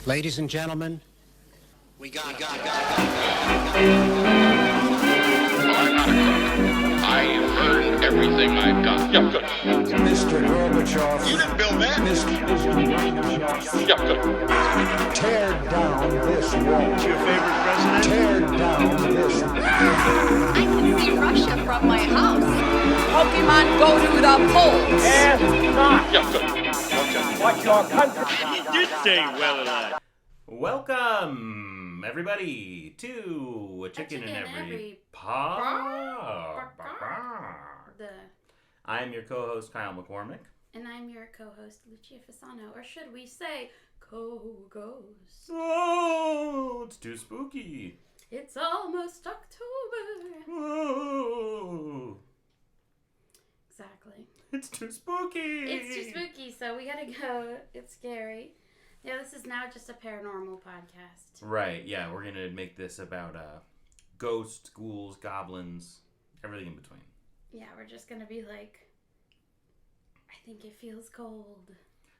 Ladies and gentlemen, we got it. I'm not a crook. I've earned everything I've got. Yeah, good. Mr. Gorbachev. You didn't build that. Mr. Gorbachev. Yeah, good. Tear down this wall. Your favorite president? Tear down this wall. I can see Russia from my house. Pokemon go to the polls. Ask not Yeah, good. what your country. You did say well that. Welcome, everybody, to A Chicken in Every Pod. I'm your co-host, Kyle McCormick. And I'm your co-host, Lucia Fasano, or should we say, co-ghost. Oh, it's too spooky. It's almost October. Oh, Exactly. it's too spooky. It's too spooky, so we gotta go. It's scary. Yeah, this is now just a paranormal podcast. Right, yeah, we're going to make this about ghosts, ghouls, goblins, everything in between. Yeah, we're just gonna be like, I think it feels cold.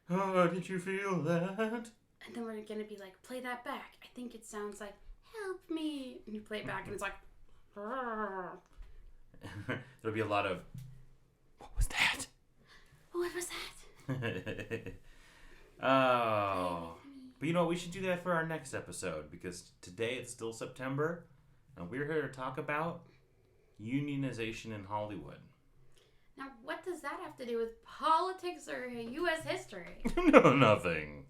Oh, did you feel that? And then we're gonna be like, play that back. I think it sounds like, help me. And you play it back and it's like, "Rrrr." There'll be a lot of, what was that? What was that? Oh. But you know what? We should do that for our next episode because today it's still September and we're here to talk about unionization in Hollywood. Now, what does that have to do with politics or U.S. history? No, nothing.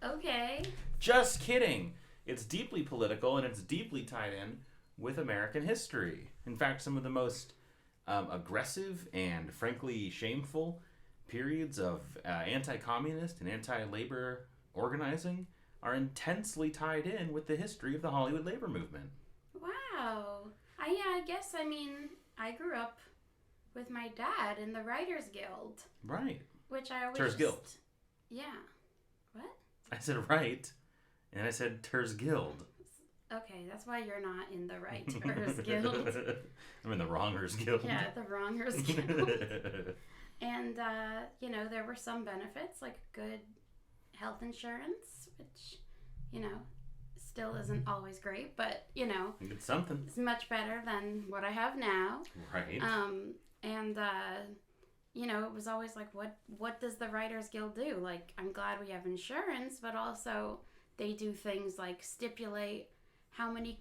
Okay. Just kidding. It's deeply political and it's deeply tied in with American history. In fact, some of the most aggressive and frankly shameful periods of anti-communist and anti-labor organizing are intensely tied in with the history of the Hollywood labor movement. Wow. I guess, I grew up with my dad in the Writers Guild. Right. Which I always Ter's Guild. Yeah. What? I said right, and I said Ter's Guild. Okay, that's why you're not in the Writers Guild. I'm in the Wrongers Guild. Yeah, the Wrongers Guild. And, there were some benefits, like good health insurance, which, still isn't always great, but, It's something. it's much better than what I have now. Right. It was always like, what does the Writers Guild do? Like, I'm glad we have insurance, but also they do things like stipulate how many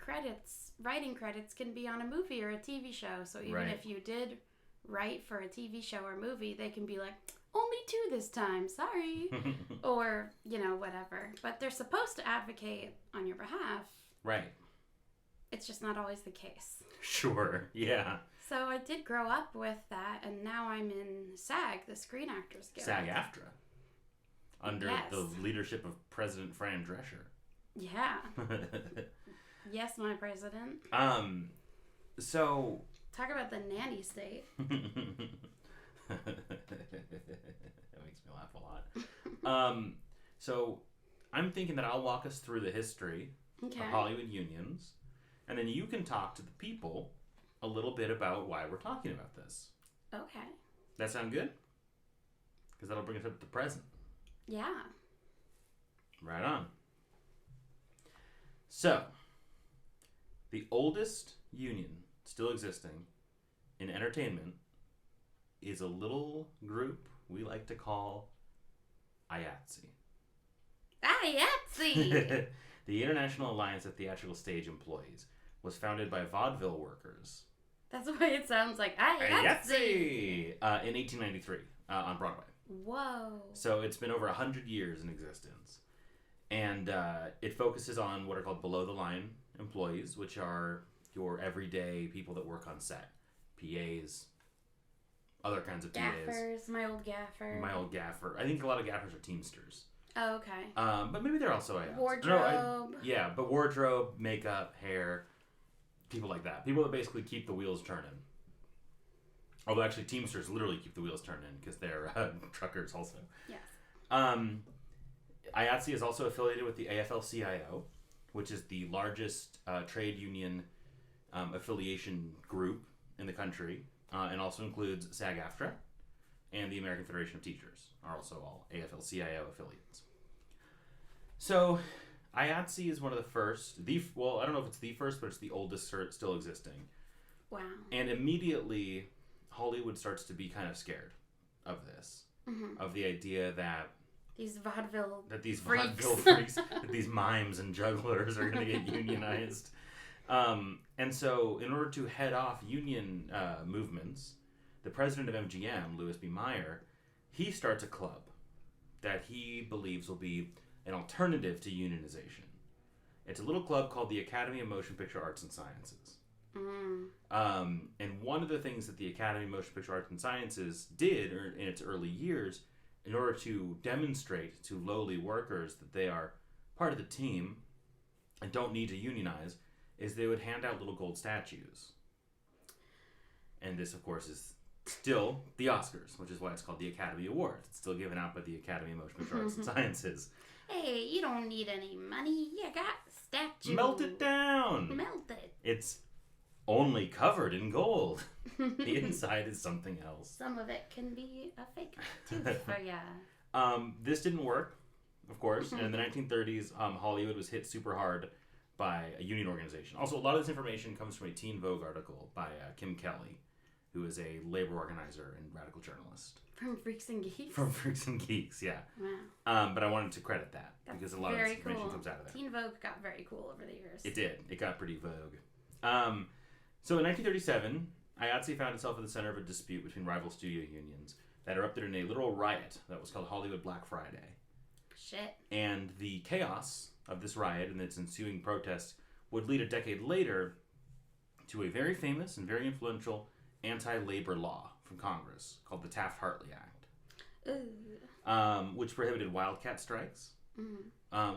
writing credits can be on a movie or a TV show. So even Right. if you did write for a TV show or movie, they can be like, only 2 this time, sorry. Or, whatever. But they're supposed to advocate on your behalf. Right. It's just not always the case. Sure. Yeah. So I did grow up with that, and now I'm in SAG, the Screen Actors Guild. SAG-AFTRA. Under Yes. the leadership of President Fran Drescher. Yeah. Yes, my president. So... Talk about the nanny state. That makes me laugh a lot. So I'm thinking that I'll walk us through the history Okay. of Hollywood unions, and then you can talk to the people a little bit about why we're talking about this. Okay. That sound good? Because that'll bring us up to the present. Yeah. Right on. So, the oldest union still existing in entertainment is a little group we like to call IATSE. IATSE! The International Alliance of Theatrical Stage Employees was founded by vaudeville workers. That's why it sounds like IATSE! In 1893 on Broadway. Whoa. So it's been over 100 years in existence. And it focuses on what are called below-the-line employees, which are your everyday people that work on set. PAs, other kinds of Gaffers, PAs. my old gaffer. My old gaffer. I think a lot of gaffers are Teamsters. Oh, okay. But maybe they're also IATSE. Wardrobe. Yeah, but wardrobe, makeup, hair, people like that. People that basically keep the wheels turning. Although actually Teamsters literally keep the wheels turning because they're truckers also. Yes. IATSE is also affiliated with the AFL-CIO, which is the largest trade union affiliation group in the country, and also includes SAG-AFTRA and the American Federation of Teachers are also all AFL-CIO affiliates. So, IATSE is one of the first. Well, I don't know if it's the first, but it's the oldest still existing. Wow. And immediately, Hollywood starts to be kind of scared of this, of the idea that these vaudeville these freaks. vaudeville freaks, that these mimes and jugglers are going to get unionized. And so, in order to head off union movements, the president of MGM, Louis B. Mayer, he starts a club that he believes will be an alternative to unionization. It's a little club called the Academy of Motion Picture Arts and Sciences. And one of the things that the Academy of Motion Picture Arts and Sciences did in its early years, in order to demonstrate to lowly workers that they are part of the team and don't need to unionize, is they would hand out little gold statues. And this, of course, is still the Oscars, which is why it's called the Academy Awards. It's still given out by the Academy of Motion Picture Arts and Sciences. Hey, you don't need any money. You got statue. Melt it down! Melt it. It's only covered in gold. The inside is something else. Some of it can be a fake tooth for ya. This didn't work, of course. And in the 1930s, Hollywood was hit super hard by a union organization. Also, a lot of this information comes from a Teen Vogue article by Kim Kelly, who is a labor organizer and radical journalist. From Freaks and Geeks? From Freaks and Geeks, yeah. Wow. But I wanted to credit that because a lot of this information cool. comes out of there. Teen Vogue got very cool over the years. It did. It got pretty vogue. So in 1937, IATSE found itself at the center of a dispute between rival studio unions that erupted in a literal riot that was called Hollywood Black Friday. Shit. And the chaos of this riot and its ensuing protests would lead a decade later to a very famous and very influential anti-labor law from Congress called the Taft-Hartley Act, which prohibited wildcat strikes,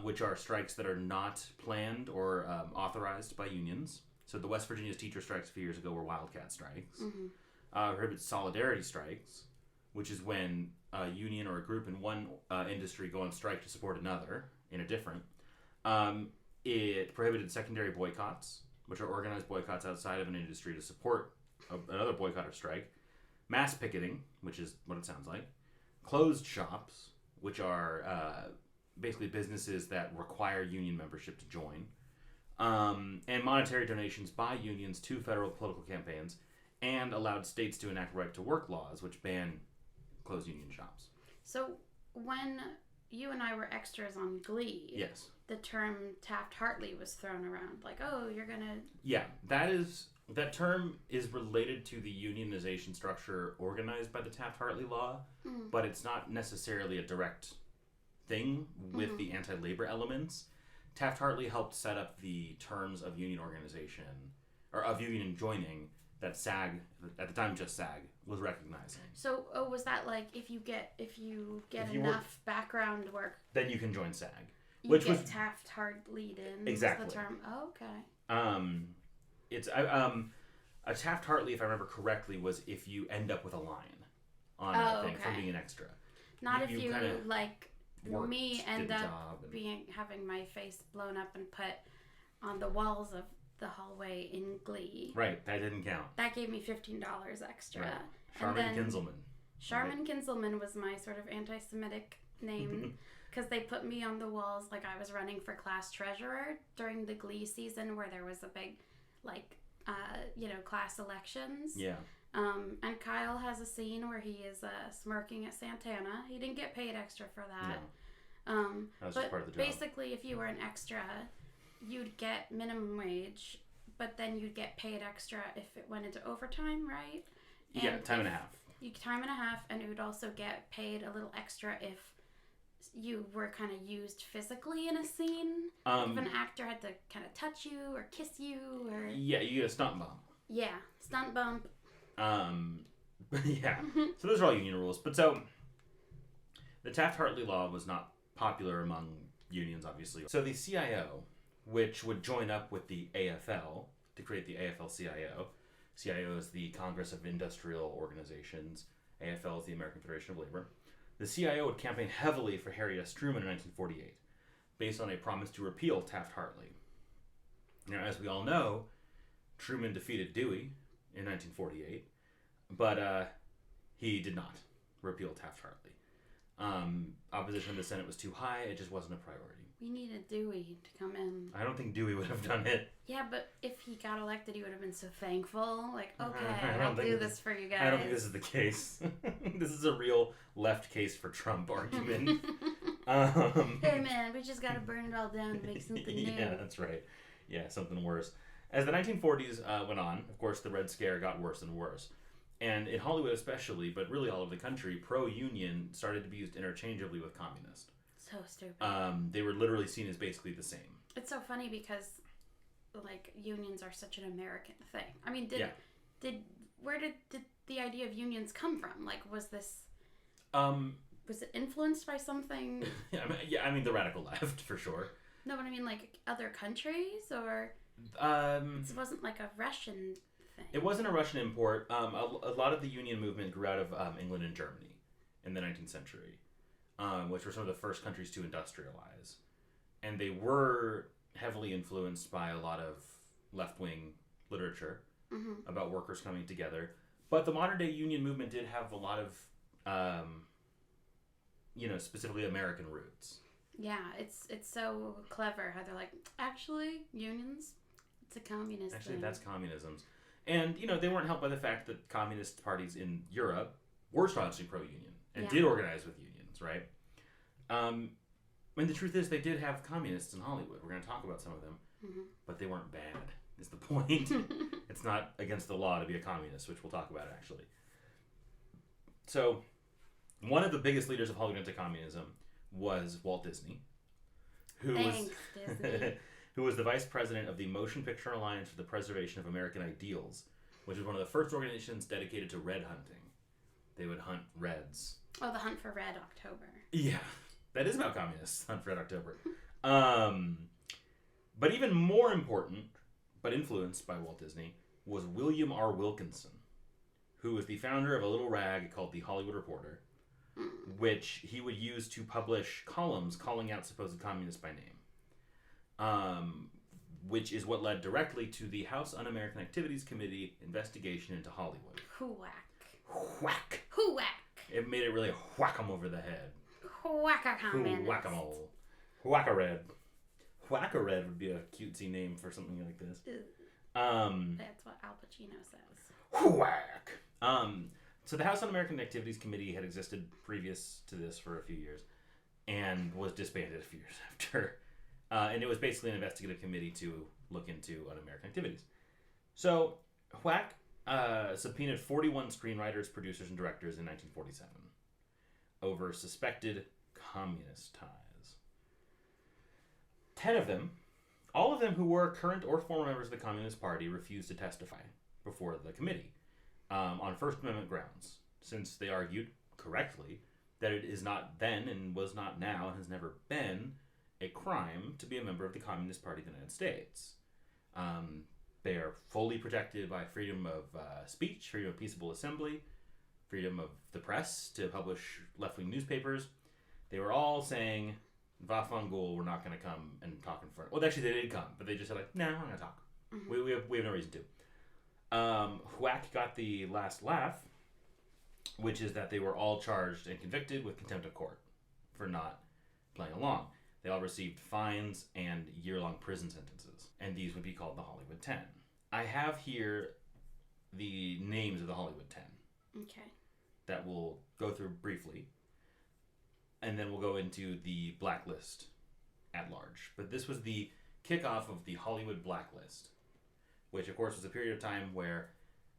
which are strikes that are not planned or authorized by unions. So the West Virginia's teacher strikes a few years ago were wildcat strikes. Prohibits solidarity strikes, which is when a union or a group in one industry go on strike to support another in a different. It prohibited secondary boycotts, which are organized boycotts outside of an industry to support another boycott or strike. Mass picketing, which is what it sounds like. Closed shops, which are basically businesses that require union membership to join. And monetary donations by unions to federal political campaigns, and allowed states to enact right-to-work laws, which ban closed union shops. So when you and I were extras on Glee, Yes. the term Taft-Hartley was thrown around. Like, oh, you're going to... Yeah, that term is related to the unionization structure organized by the Taft-Hartley law, but it's not necessarily a direct thing with the anti-labor elements. Taft-Hartley helped set up the terms of union organization, or of union joining, that SAG, at the time just SAG, was recognizing. So, was that like, if you get If you enough background work, Then you can join SAG. you Which get was Taft-Hartleyed in? Exactly. Was the term. Oh, okay. It's a Taft-Hartley, if I remember correctly, was if you end up with a line on a thing from being an extra. Not You if you kinda like worked, me end did a up job and- having my face blown up and put on the walls of the hallway in Glee. Right, that didn't count. That gave me $15 extra. Right. And Charmin then Kinzelman. Sharman Kinzelman was my sort of anti-Semitic name because they put me on the walls like I was running for class treasurer during the Glee season where there was a big, like, class elections. Yeah. And Kyle has a scene where he is smirking at Santana. He didn't get paid extra for that. No. That was but just part of the job. basically, if you were an extra, you'd get minimum wage, but then you'd get paid extra if it went into overtime, right? Yeah, time and a half. Time and a half, and it would also get paid a little extra if you were kind of used physically in a scene. If an actor had to kind of touch you or kiss you or... Yeah, you get a stunt bump. Yeah, stunt bump. Yeah. So those are all union rules. But so, the Taft-Hartley law was not popular among unions, obviously. So the CIO, which would join up with the AFL to create the AFL-CIO. CIO is the Congress of Industrial Organizations. AFL is the American Federation of Labor. The CIO would campaign heavily for Harry S. Truman in 1948, based on a promise to repeal Taft-Hartley. Now, as we all know, Truman defeated Dewey in 1948, but he did not repeal Taft-Hartley. Opposition in the Senate was too high. It just wasn't a priority. We needed Dewey to come in. I don't think Dewey would have done it. Yeah, but if he got elected, he would have been so thankful. Like, okay, I don't I'll think do this- this for you guys. I don't think this is the case. This is a real left case for Trump argument. Hey man, we just gotta burn it all down and make something new. Yeah, that's right. Yeah, something worse. As the 1940s went on, of course, the Red Scare got worse and worse. And in Hollywood especially, but really all over the country, pro-union started to be used interchangeably with communist. So stupid. They were literally seen as basically the same. It's so funny because, like, unions are such an American thing. I mean, where did the idea of unions come from? Like, was it influenced by something? I mean the radical left for sure. No, but I mean like other countries, or it wasn't like a Russian thing. It wasn't a Russian import. A lot of the union movement grew out of England and Germany in the 19th century, which were some of the first countries to industrialize. And they were heavily influenced by a lot of left-wing literature about workers coming together. But the modern-day union movement did have a lot of, specifically American roots. Yeah, it's so clever how they're like, actually, unions, it's a communist Actually, thing. that's communism's. And, they weren't helped by the fact that communist parties in Europe were staunchly pro-union and did organize with unions, right? And the truth is, they did have communists in Hollywood. We're going to talk about some of them. But they weren't bad, is the point. It's not against the law to be a communist, which we'll talk about, actually. So, one of the biggest leaders of Hollywood anti-communism was Walt Disney, Thanks, Disney. who was the vice president of the Motion Picture Alliance for the Preservation of American Ideals, which was one of the first organizations dedicated to red hunting. They would hunt reds. Oh, the Hunt for Red October. Yeah, that is about communists, Hunt for Red October. But even more important, but influenced by Walt Disney, was William R. Wilkinson, who was the founder of a little rag called the Hollywood Reporter, which he would use to publish columns calling out supposed communists by name, which is what led directly to the House Un-American Activities Committee investigation into Hollywood. Whack. Whack! Whack. It made it really whack 'em over the head. Whack-a-communist. Whack-a-mole. Whack-a-red. Whack-a-red would be a cutesy name for something like this. That's what Al Pacino says. Whack! So the House Un-American Activities Committee had existed previous to this for a few years and was disbanded a few years after. And it was basically an investigative committee to look into un-American activities. So Whack subpoenaed 41 screenwriters, producers, and directors in 1947 over suspected communist ties. 10 of them, all of them who were current or former members of the Communist Party, refused to testify before the committee on First Amendment grounds, since they argued, correctly, that it is not then and was not now and has never been a crime to be a member of the Communist Party of the United States. They are fully protected by freedom of speech, freedom of peaceable assembly, freedom of the press to publish left-wing newspapers. They were all saying, Vafangul, we're not going to come and talk in front. Well, actually, they did come, but they just said, like, no, we're not going to talk. We have no reason to. Whack got the last laugh, which is that they were all charged and convicted with contempt of court for not playing along. They all received fines and year-long prison sentences, and these would be called the Hollywood 10. I have here the names of the Hollywood 10. Okay. That we'll go through briefly, and then we'll go into the blacklist at large. But this was the kickoff of the Hollywood Blacklist, which of course was a period of time where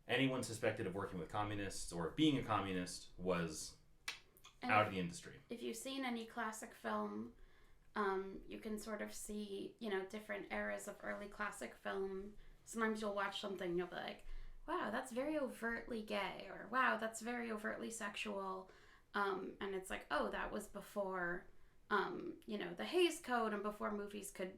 anyone suspected of working with communists or being a communist was out of the industry. If you've seen any classic film, you can sort of see, different eras of early classic film. Sometimes you'll watch something and you'll be like, wow, that's very overtly gay, or wow, that's very overtly sexual. And it's like, oh, that was before, the Hays Code, and before movies could,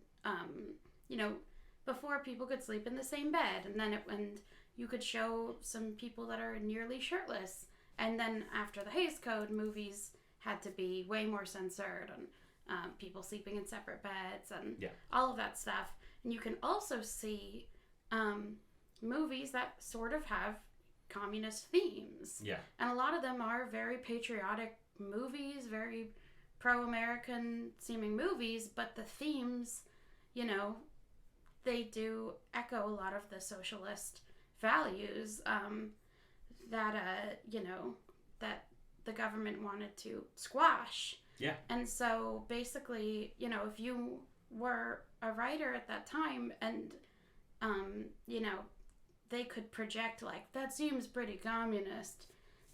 before people could sleep in the same bed. And then and you could show some people that are nearly shirtless. And then after the Hays Code, movies had to be way more censored, and people sleeping in separate beds, and all of that stuff. And you can also see movies that sort of have communist themes. Yeah. And a lot of them are very patriotic movies, very pro-American seeming movies, but the themes, you know, they do echo a lot of the socialist values that the government wanted to squash. Yeah. And so basically, you know, if you were a writer at that time and, you know, they could project, like, that seems pretty communist,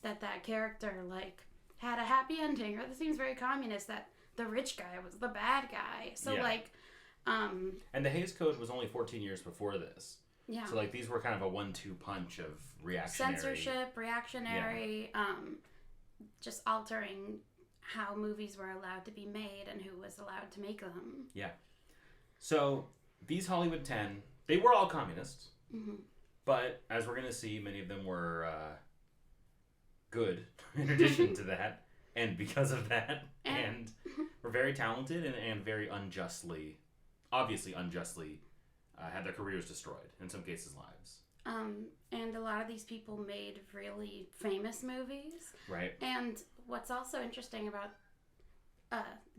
that character, like, had a happy ending, or that seems very communist, that the rich guy was the bad guy. So, Yeah. like, And the Hays Code was only 14 years before this. yeah. So, like, these were kind of a 1-2 punch of reactionary. Censorship, reactionary, just altering how movies were allowed to be made and who was allowed to make them. Yeah. So, these Hollywood 10, they were all communists. Mm-hmm. But, as we're going to see, many of them were good in addition to that. And because of that. And were very talented and very unjustly, obviously unjustly, had their careers destroyed. In some cases, lives. And a lot of these people made really famous movies. Right. And what's also interesting about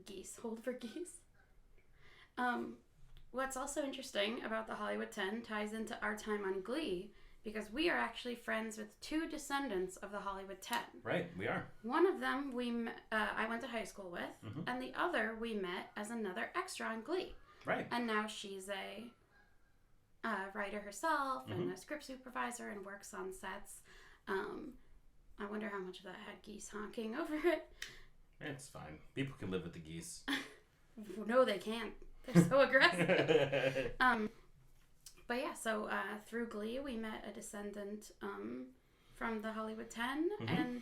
geese, hold for geese. What's also interesting about the Hollywood 10 ties into our time on Glee, because we are actually friends with 2 descendants of the Hollywood 10. Right, we are. One of them I went to high school with, Mm-hmm. and the other we met as another extra on Glee. Right. And now she's a writer herself Mm-hmm. and a script supervisor and works on sets. I wonder how much of that had geese honking over it. It's fine. People can live with the geese. No, they can't. They're so aggressive. But yeah, so through Glee, we met a descendant from the Hollywood 10, Mm-hmm. and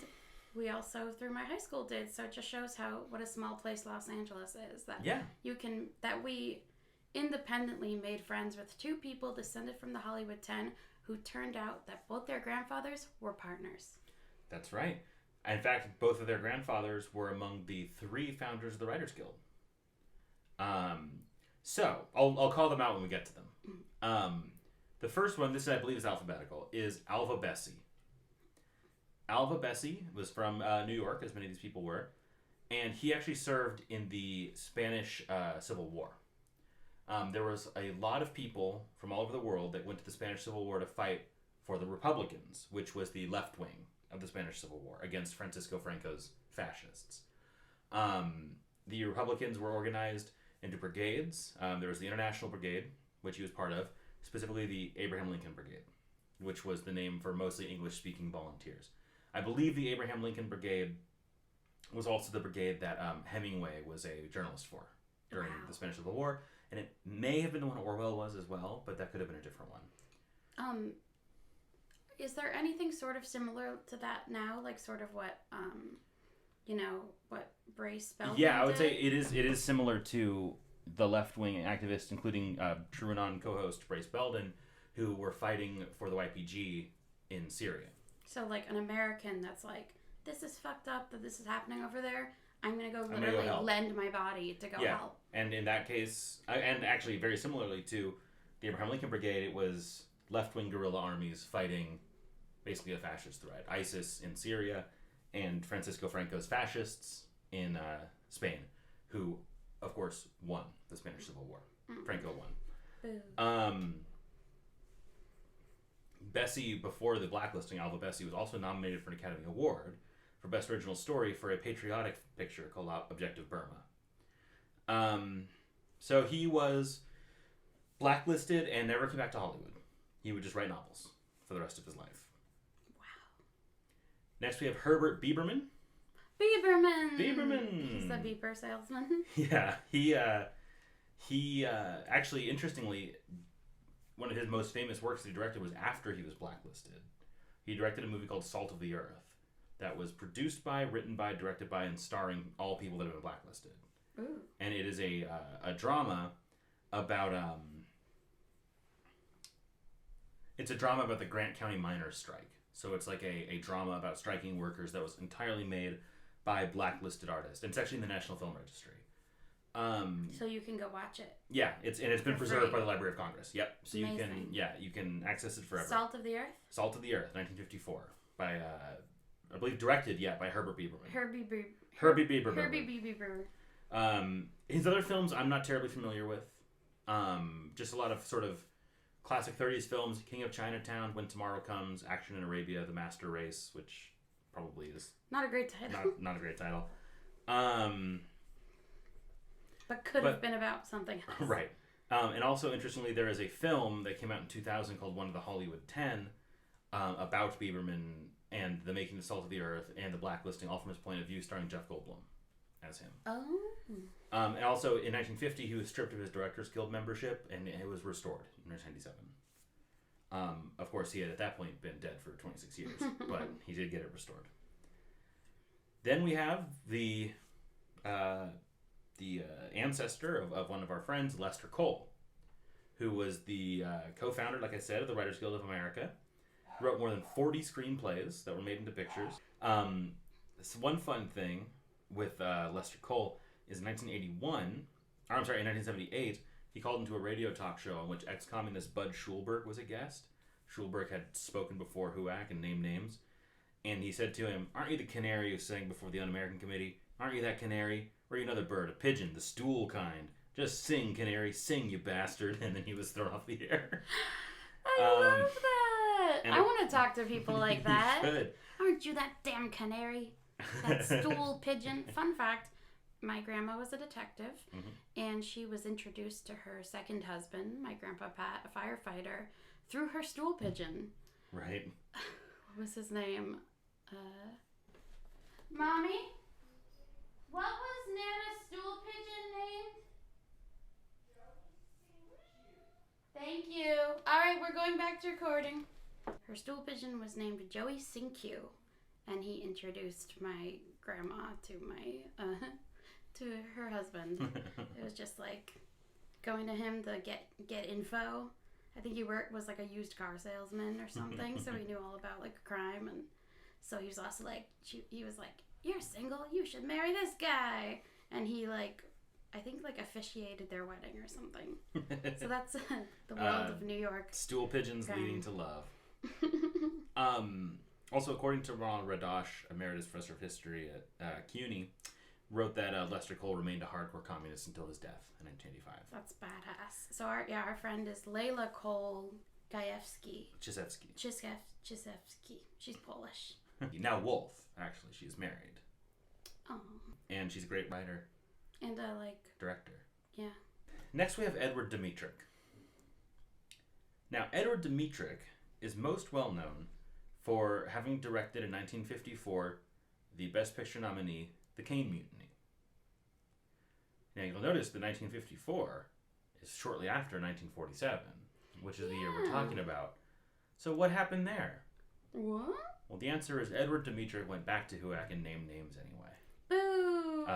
we also through my high school did. So it just shows what a small place Los Angeles is. That Yeah. we independently made friends with 2 people descended from the Hollywood 10 who turned out that both their grandfathers were partners. That's right. In fact, both of their grandfathers were among the 3 founders of the Writers Guild. So, I'll call them out when we get to them. The first one, this I believe is alphabetical, is Alva Bessie. Alva Bessie was from New York, as many of these people were, and he actually served in the Spanish Civil War. There was a lot of people from all over the world that went to the Spanish Civil War to fight for the Republicans, which was the left wing of the Spanish Civil War, against Francisco Franco's fascists. The Republicans were organized into brigades. There was the International Brigade, which he was part of, specifically the Abraham Lincoln Brigade, which was the name for mostly English-speaking volunteers. I believe the Abraham Lincoln Brigade was also the brigade that Hemingway was a journalist for during the Spanish Civil War, and it may have been the one Orwell was as well, but that could have been a different one. Is there anything sort of similar to that now? Like sort of what, what Brace Belden Yeah, I would did? say it is similar to the left-wing activists, including TrueAnon co-host Brace Belden, who were fighting for the YPG in Syria. So like an American that's like, this is fucked up that this is happening over there. I'm going to go gonna literally go help. lend my body to go help. And in that case, and actually very similarly to the Abraham Lincoln Brigade, it was left-wing guerrilla armies fighting basically a fascist threat. ISIS in Syria and Francisco Franco's fascists in Spain, who, of course, won the Spanish Civil War. Franco won. Boo. Bessie, before the blacklisting, Alva Bessie was also nominated for an Academy Award for Best Original Story for a patriotic picture called Objective Burma. So he was blacklisted and never came back to Hollywood. He would just write novels for the rest of his life. Wow. Next we have Herbert Biberman. Biberman! He's the beeper salesman. Yeah, he actually, interestingly, one of his most famous works that he directed was after he was blacklisted. He directed a movie called Salt of the Earth that was produced by, written by, directed by, and starring all people that have been blacklisted. Ooh. And it is a drama about it's a drama about the Grant County miners' strike. So it's like a drama about striking workers that was entirely made by blacklisted artists. And it's actually in the National Film Registry. So you can go watch it. Yeah, it's been For preserved free. by the Library of Congress. Yep. So Amazing. you can access it forever. Salt of the Earth? Salt of the Earth, 1954, by I believe directed by Herbert Biberman. Herbie Bieber. Herbie Bieber. His other films I'm not terribly familiar with. Just a lot of sort of classic 30s films. King of Chinatown, When Tomorrow Comes, Action in Arabia, The Master Race, which probably is Not a great title. not a great title. But could have been about something else. Right. And also, interestingly, there is a film that came out in 2000 called One of the Hollywood 10 about Bieberman and the making the salt of the earth and the blacklisting, all from his point of view, starring Jeff Goldblum as him. Oh. And also, in 1950, he was stripped of his Directors Guild membership, and it was restored in 1997. Of course, he had at that point been dead for 26 years, but he did get it restored. Then we have the ancestor of one of our friends, Lester Cole, who was the co-founder, like I said, of the Writers Guild of America. Wrote more than 40 screenplays that were made into pictures. This one fun thing with Lester Cole is in 1978, he called into a radio talk show in which ex-communist Bud Schulberg was a guest. Schulberg had spoken before HUAC and named names. And he said to him, "Aren't you the canary who sang before the Un-American Committee? Aren't you that canary? Or are you another bird, a pigeon, the stool kind? Just sing, canary, sing, you bastard." And then he was thrown off the air. I love that. I want to talk to people like that. You should. Aren't you that damn canary? That stool pigeon. Fun fact, my grandma was a detective, and she was introduced to her second husband, my grandpa Pat, a firefighter, through her stool pigeon. Right. What was his name? Mommy? What was Nana's stool pigeon named? Thank you. All right, we're going back to recording. Her stool pigeon was named Joey Sinkyu, and he introduced my grandma to my to her husband. It was just like going to him to get info. I think he was like a used car salesman or something, so he knew all about like crime, and so he was also like he was like, "You're single, you should marry this guy," and he like I think like officiated their wedding or something. So that's the world of New York. Stool pigeons leading to love. Also, according to Ronald Radosh, emeritus professor of history at CUNY, wrote that Lester Cole remained a hardcore communist until his death in 1985. That's badass. So our friend is Layla Cole Gajewski. Chisewski. Chisewski. She's Polish. Now Wolf, actually. She's married. Oh. And she's a great writer. And director. Yeah. Next we have Edward Dmytryk. Now, Edward Dmytryk is most well known for having directed in 1954 the Best Picture nominee, The Caine Mutiny. Now, you'll notice that 1954 is shortly after 1947, which is the year we're talking about. So what happened there? What? Well, the answer is Edward Dmytryk went back to HUAC and named names anyway. Boo!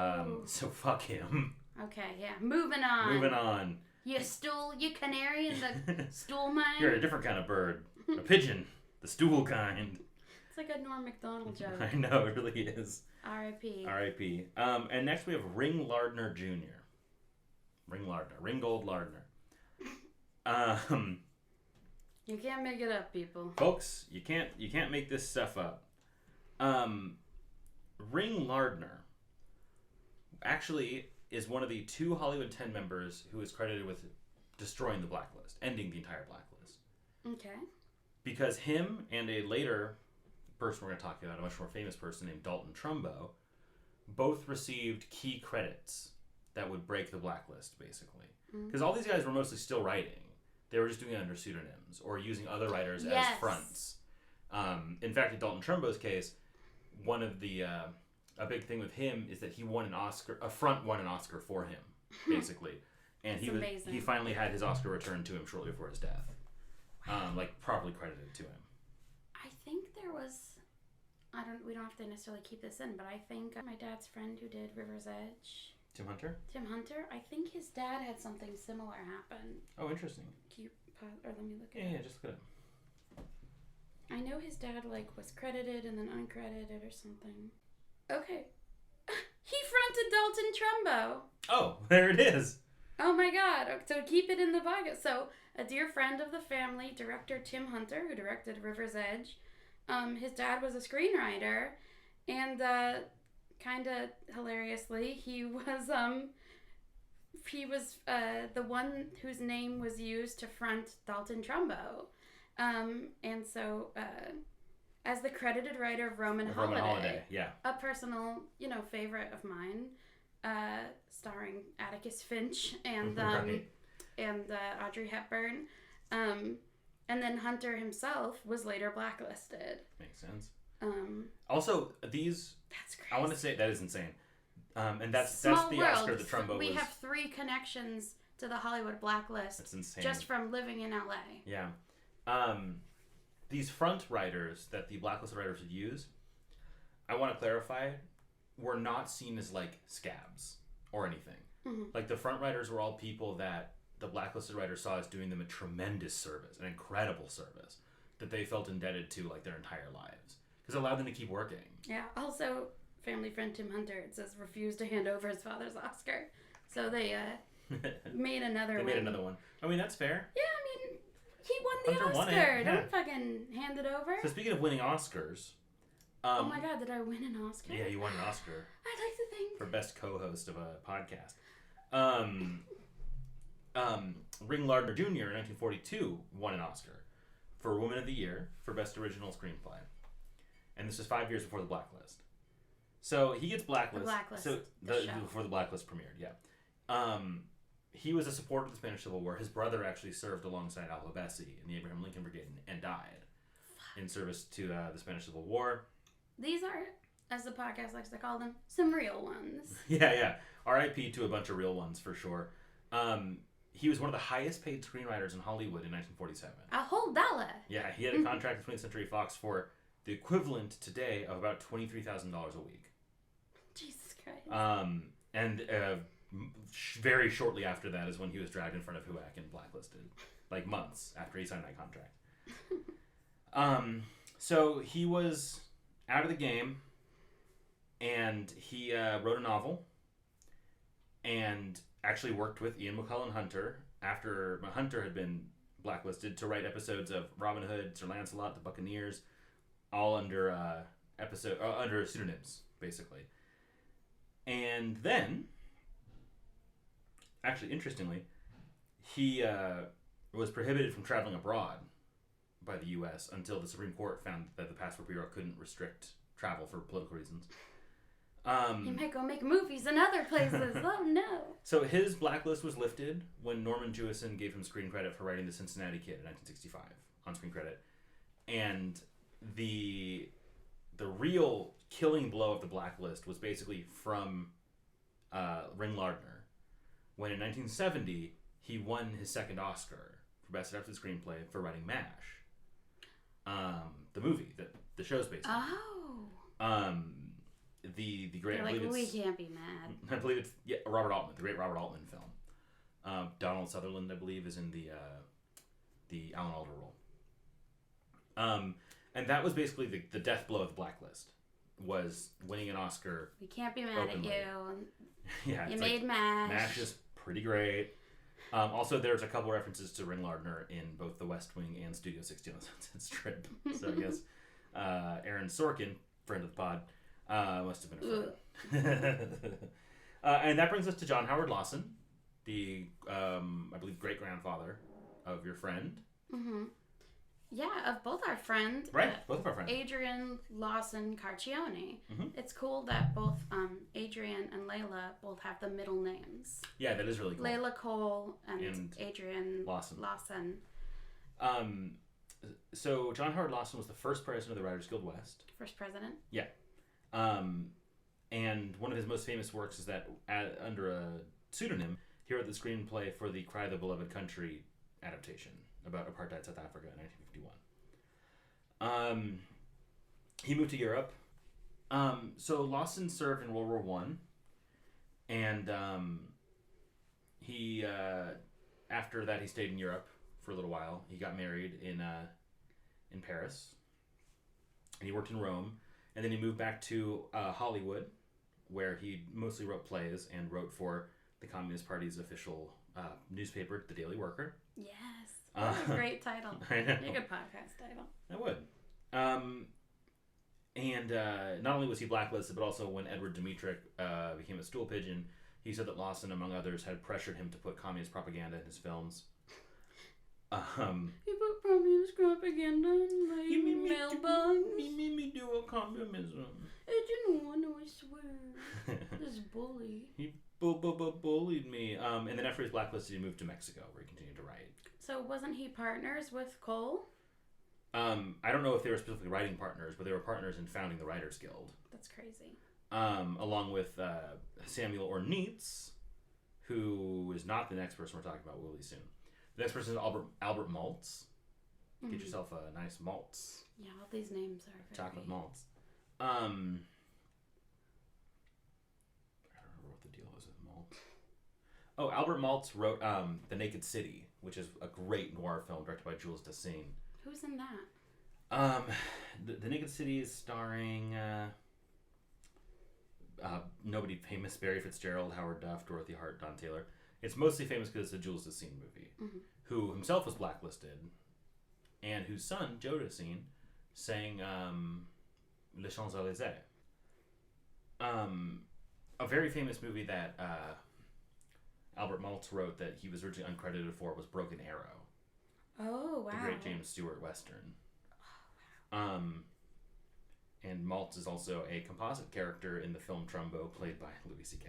So fuck him. Okay, yeah. Moving on. You canary in the stool mine? You're a different kind of bird. A pigeon. The stool kind. It's like a Norm Macdonald joke. I know, it really is. R.I.P. R.I.P. And next we have Ring Lardner Jr. Ringgold Lardner. You can't make it up, people. Folks, you can't make this stuff up. Ring Lardner actually is one of the 2 Hollywood 10 members who is credited with destroying the blacklist, ending the entire blacklist. Okay. Because him and a later person we're going to talk about, a much more famous person named Dalton Trumbo, both received key credits that would break the blacklist, basically. Because all these guys were mostly still writing. They were just doing it under pseudonyms or using other writers as fronts. In fact, in Dalton Trumbo's case, one of the a big thing with him is that he won an Oscar. A front won an Oscar for him, basically, and he finally had his Oscar returned to him shortly before his death, like properly credited to him. I think there was. We don't have to necessarily keep this in, but I think my dad's friend who did River's Edge. Tim Hunter. I think his dad had something similar happen. Oh, interesting. Can you pause, or let me look at it? Yeah, just look it up. I know his dad was credited and then uncredited or something. Okay. He fronted Dalton Trumbo. Oh, there it is. Oh my god. So keep it in the pocket. So a dear friend of the family, director Tim Hunter, who directed River's Edge, his dad was a screenwriter and kind of hilariously, he was the one whose name was used to front Dalton Trumbo. And so, as the credited writer of Roman Holiday, yeah. a personal, favorite of mine, starring Atticus Finch and Right. and Audrey Hepburn, and then Hunter himself was later blacklisted. Makes sense. Also, these That's crazy. I want to say that is insane. And that's Small the world. Oscar that Trumbo We was. have 3 connections to the Hollywood Blacklist. That's insane. Just from living in LA. Yeah. These front writers that the blacklisted writers would use, I want to clarify, were not seen as like scabs or anything. Mm-hmm. Like the front writers were all people that the blacklisted writers saw as doing them a tremendous service, an incredible service that they felt indebted to like their entire lives because it allowed them to keep working. Yeah. Also, family friend Tim Hunter, it says, refused to hand over his father's Oscar. So they made another one. They made another one. I mean, that's fair. Yeah, I mean, he won the Hunter won Oscar. it, yeah. Don't fucking hand it over. So speaking of winning Oscars, Oh my god, did I win an Oscar? yeah, you won an Oscar I'd like to think. for best co-host of a podcast. Ring Lardner Jr. in 1942 won an Oscar for Woman of the Year for best original screenplay, and this was 5 years before the Blacklist. So he gets blacklisted. Blacklist, So the show. before the Blacklist premiered, yeah. He was a supporter of the Spanish Civil War. His brother actually served alongside Alva Bessie in the Abraham Lincoln Brigade and died in service to the Spanish Civil War. These are, as the podcast likes to call them, some real ones. Yeah. R.I.P. to a bunch of real ones for sure. He was one of the highest paid screenwriters in Hollywood in 1947. A whole dollar. Yeah, he had a contract with 20th Century Fox for the equivalent today of about $23,000 a week. Jesus Christ. And very shortly after that is when he was dragged in front of HUAC and blacklisted. Like months after he signed that contract. So he was out of the game, and he wrote a novel, and actually worked with Ian McCullen Hunter after Hunter had been blacklisted to write episodes of Robin Hood, Sir Lancelot, the Buccaneers, all under under pseudonyms, basically. And then, actually, interestingly, he was prohibited from traveling abroad by the U.S. until the Supreme Court found that the Passport Bureau couldn't restrict travel for political reasons. You might go make movies in other places. Oh no. So his blacklist was lifted when Norman Jewison gave him screen credit for writing The Cincinnati Kid in 1965 on screen credit. And the real killing blow of the blacklist was basically from Ring Lardner, when in 1970 he won his second Oscar for Best Adapted Screenplay for writing MASH, the movie that the show's based on. Oh. The great. They're I like, believe we it's, can't be mad. I believe it's Robert Altman, the great Robert Altman film. Donald Sutherland, I believe, is in the Alan Alda role. And that was basically the death blow of the blacklist, was winning an Oscar. We can't be mad Openly. at you. Yeah, You it's made like, MASH. MASH is pretty great. Also, there's a couple references to Ring Lardner in both The West Wing and Studio 60 on the Sunset Strip. So I guess Aaron Sorkin, friend of the pod, must have been a friend. And that brings us to John Howard Lawson, the, I believe, great-grandfather of your friend. Mm-hmm. Yeah, of both our friends. Right, both of our friends. Adrian Lawson Carcione. Mhm. It's cool that both Adrian and Layla both have the middle names. Yeah, that is really cool. Layla Cole and Adrian Lawson. So John Howard Lawson was the first president of the Writers Guild West. First president. Yeah. And one of his most famous works is that under a pseudonym, he wrote the screenplay for the Cry of the Beloved Country adaptation about apartheid South Africa in 1951. He moved to Europe. So Lawson served in World War One, and he after that he stayed in Europe for a little while. He got married in Paris, and he worked in Rome, and then he moved back to Hollywood, where he mostly wrote plays and wrote for the Communist Party's official newspaper, The Daily Worker. Yes. What a great title. I know. Be a good podcast title. I would. And not only was he blacklisted, but also when Edward Dmytryk became a stool pigeon, he said that Lawson, among others, had pressured him to put communist propaganda in his films. He put communist propaganda in my mailbox. He made me do a communism. I didn't want to, I swear. This bully. He bullied me. And then after he was blacklisted, he moved to Mexico, where he continued to write. So wasn't he partners with Cole? I don't know if they were specifically writing partners, but they were partners in founding the Writers Guild. That's crazy. Along with Samuel Ornitz, who is not the next person we're talking about really soon. The next person is Albert Maltz. Get yourself a nice maltz. Yeah, all these names are very... Chocolate maltz. I don't remember what the deal is with maltz. Oh, Albert Maltz wrote The Naked City, which is a great noir film directed by Jules Dassin. Who's in that? The Naked City is starring nobody famous: Barry Fitzgerald, Howard Duff, Dorothy Hart, Don Taylor. It's mostly famous because it's a Jules Dassin movie, who himself was blacklisted, and whose son, Joe Dassin, sang Les Champs-Élysées. A very famous movie that Albert Maltz wrote that he was originally uncredited for was Broken Arrow. Oh, wow. The great James Stewart Western. And Maltz is also a composite character in the film Trumbo, played by Louis C.K.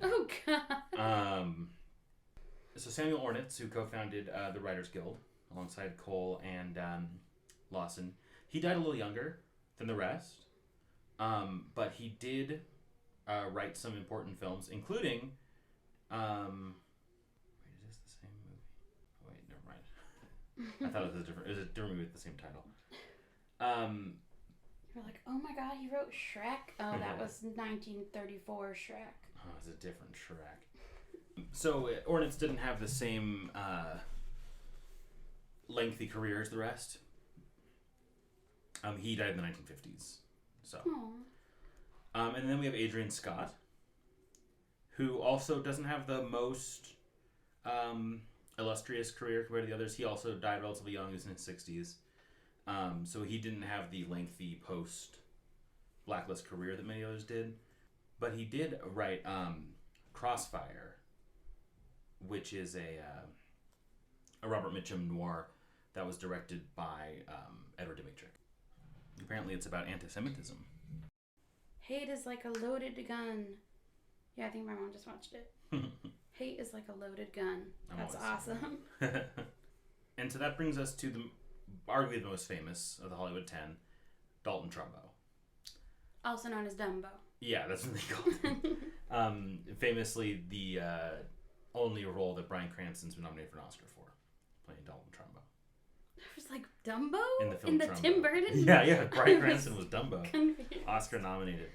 Oh, God. So Samuel Ornitz, who co-founded the Writers Guild alongside Cole and Lawson, he died a little younger than the rest, but he did write some important films, including... wait, is this the same movie? Oh, wait, never mind. I thought it was a different movie with the same title. You're like, oh my God, he wrote Shrek? Oh, that was 1934 Shrek. Oh, it's a different Shrek. So Ornitz didn't have the same lengthy career as the rest. He died in the 1950s. So, and then we have Adrian Scott, who also doesn't have the most illustrious career compared to the others. He also died relatively young. He was in his 60s. So he didn't have the lengthy post-Blacklist career that many others did. But he did write Crossfire, which is a Robert Mitchum noir that was directed by Edward Dmytryk. Apparently it's about anti-Semitism. Hate is like a loaded gun. Yeah, I think my mom just watched it. Hate is like a loaded gun. That's awesome. And so that brings us to arguably the most famous of the Hollywood 10, Dalton Trumbo. Also known as Dumbo. Yeah, that's what they called him. Famously, the only role that Bryan Cranston's been nominated for an Oscar for, playing Dalton Trumbo. I was like, Dumbo? In the film In the Trumbo. Tim Burton? Yeah, Bryan Cranston was Dumbo. Confused. Oscar nominated.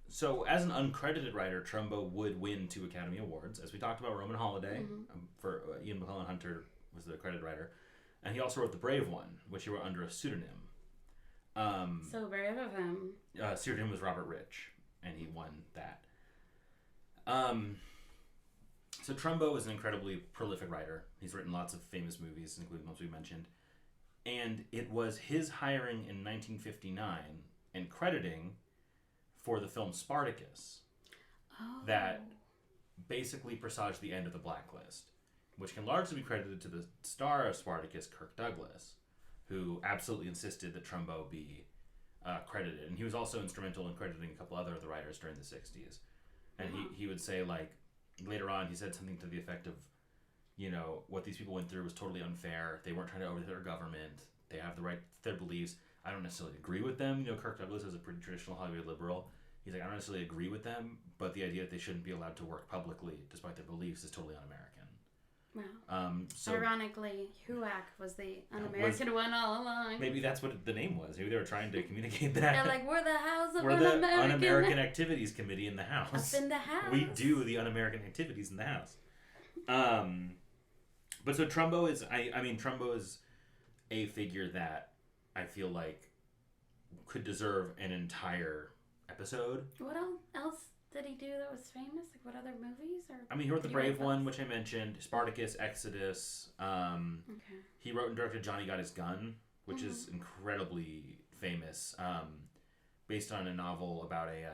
So, as an uncredited writer, Trumbo would win 2 Academy Awards. As we talked about, Roman Holiday, for Ian McClellan Hunter was the credited writer. And he also wrote The Brave One, which he wrote under a pseudonym. So brave of him. Pseudonym was Robert Rich, and he won that. So Trumbo is an incredibly prolific writer. He's written lots of famous movies, including ones we mentioned. And it was his hiring in 1959 and crediting for the film Spartacus that basically presaged the end of the Blacklist, which can largely be credited to the star of Spartacus, Kirk Douglas, who absolutely insisted that Trumbo be credited. And he was also instrumental in crediting a couple other of the writers during the 60s. And he would say, like, later on, he said something to the effect of, you know, what these people went through was totally unfair. They weren't trying to overthrow their government. They have the right to their beliefs. I don't necessarily agree with them. You know, Kirk Douglas is a pretty traditional Hollywood liberal. He's like, I don't necessarily agree with them, but the idea that they shouldn't be allowed to work publicly despite their beliefs is totally un-American. Wow. So ironically, HUAC was the un-American one all along. Maybe that's what the name was. Maybe they were trying to communicate that. They're like, we're the House of We're Un-American. the Un-American Activities Committee in the House. Up in the House. We do the Un-American activities in the House. But so Trumbo is, I mean, Trumbo is a figure that I feel like could deserve an entire episode. What else did he do that was famous? Like, what other movies? Or I mean, he wrote The Brave One, which I mentioned, Spartacus, Exodus. Okay. He wrote and directed Johnny Got His Gun, which is incredibly famous, based on a novel about a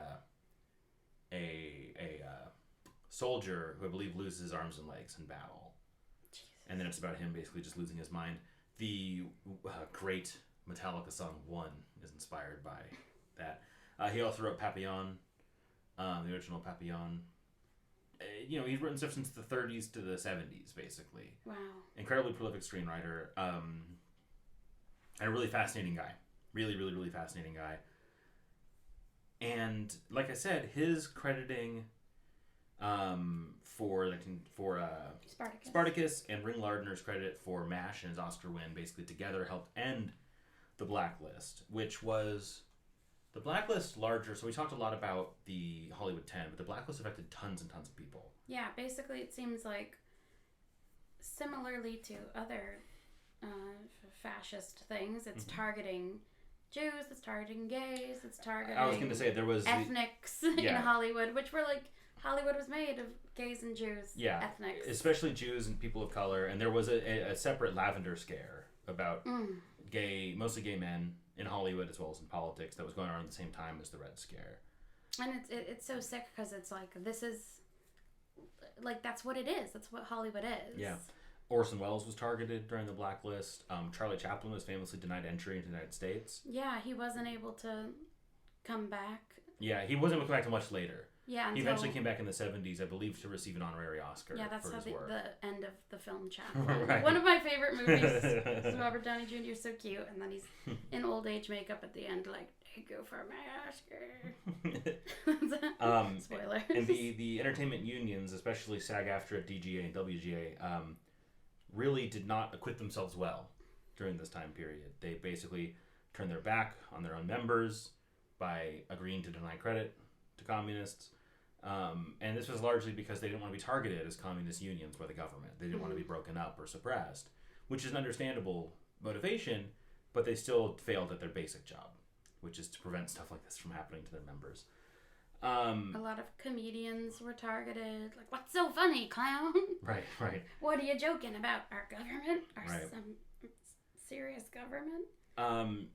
soldier who I believe loses his arms and legs in battle. Jesus. And then it's about him basically just losing his mind. The great Metallica song "One" is inspired by that. He also wrote Papillon, the original Papillon. He's written stuff since the 30s to the 70s, basically. Wow. Incredibly prolific screenwriter, and a really fascinating guy. Really, really, really fascinating guy. And like I said, his crediting for Spartacus and Ring Lardner's credit for MASH and his Oscar win basically together helped end the Blacklist, which was the Blacklist larger. So we talked a lot about the Hollywood 10, but the Blacklist affected tons and tons of people. Yeah, basically it seems like similarly to other fascist things, it's targeting Jews, it's targeting gays, it's targeting I was going to say there was ethnics in Hollywood, which were like Hollywood was made of gays and Jews, ethnics. Especially Jews and people of color. And there was a separate lavender scare about mostly gay men in Hollywood as well as in politics that was going on at the same time as the Red Scare. And it's so sick because it's like, this is, like, that's what it is. That's what Hollywood is. Yeah. Orson Welles was targeted during the Blacklist. Charlie Chaplin was famously denied entry into the United States. Yeah, he wasn't able to come back. Yeah, he wasn't able to come back until much later. Yeah, he eventually came back in the 70s, I believe, to receive an honorary Oscar. Yeah, that's for how his work. the end of the film Chaplin. Right. One of my favorite movies is Robert Downey Jr. is so cute, and then he's in old age makeup at the end, like, I go for my Oscar. Spoiler. And the entertainment unions, especially SAG-AFTRA, DGA, and WGA, really did not acquit themselves well during this time period. They basically turned their back on their own members by agreeing to deny credit to communists. And this was largely because they didn't want to be targeted as communist unions by the government. They didn't want to be broken up or suppressed, which is an understandable motivation, but they still failed at their basic job, which is to prevent stuff like this from happening to their members. A lot of comedians were targeted. Like, what's so funny, clown? Right. What are you joking about? Our government? Right. Some serious government?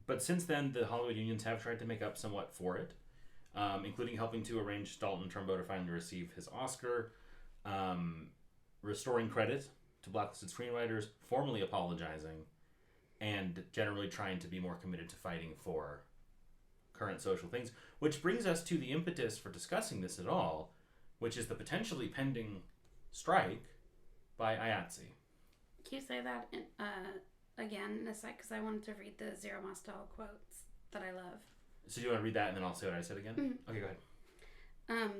But since then, the Hollywood unions have tried to make up somewhat for it, including helping to arrange Dalton Trumbo to finally receive his Oscar, restoring credit to blacklisted screenwriters, formally apologizing, and generally trying to be more committed to fighting for current social things, which brings us to the impetus for discussing this at all, which is the potentially pending strike by IATSE. Can you say that again in a sec? Because I wanted to read the Zero Mostel quotes that I love. So do you want to read that and then I'll say what I said again? Mm-hmm. Okay, go ahead.